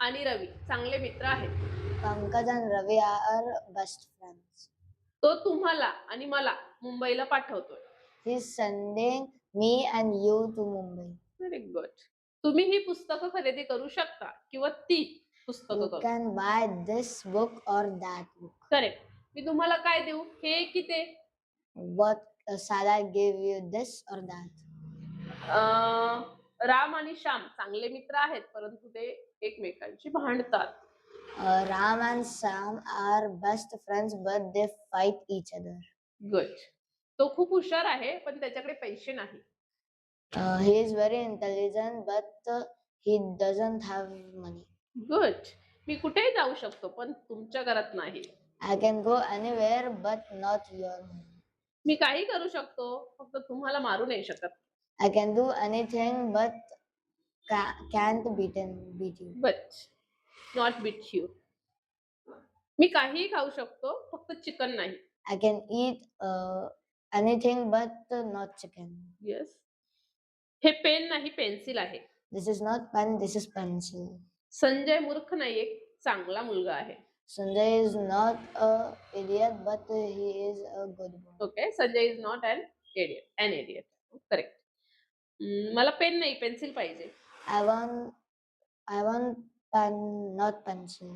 आणि रवी चांगले मित्र आहेत. Pankaj and Ravi are best friends. तो तुम्हाला आणि मला मुंबईला पाठवतोय. He's sending me and you to Mumbai. Very good. तुम्ही ही पुस्तकं खरेदी करू शकता किंवा ती पुस्तकं You करू. can buy this book or that book. Correct. मी तुम्हाला काय देऊ, हे की ते? What shall I give you, this or that? Ram आणि श्याम चांगले मित्र आहेत, परंतु ते एकमेकांशी भांडतात. Ram and Sam are best friends, but they fight each other. Good. तो खूप हुशार आहे, पण त्याच्याकडे पैसे नाही. He is very intelligent, but he doesn't have money. Good. मी कुठेही जाऊ शकतो, पण तुमच्या घरात नाही. I can go anywhere, but not your home. मी काही करू शकतो, फक्त तुम्हाला मारू नाही शकत. I can do anything, but can't beat you. But not beat you. मी काहीही खाऊ शकतो, फक्त चिकन नाही. I can eat anything, but not chicken. Yes. हे पेन नाही, पेन्सिल आहे. This is not pen, this is pencil. Sanjay मूर्ख नाही, एक चांगला मुलगा आहे. Sanjay is not a idiot, but he is a good boy. Okay. Sanjay is not an idiot. An idiot. Correct. मला पेन नाही, पेन्सिल पाहिजे. I want pen, not pencil.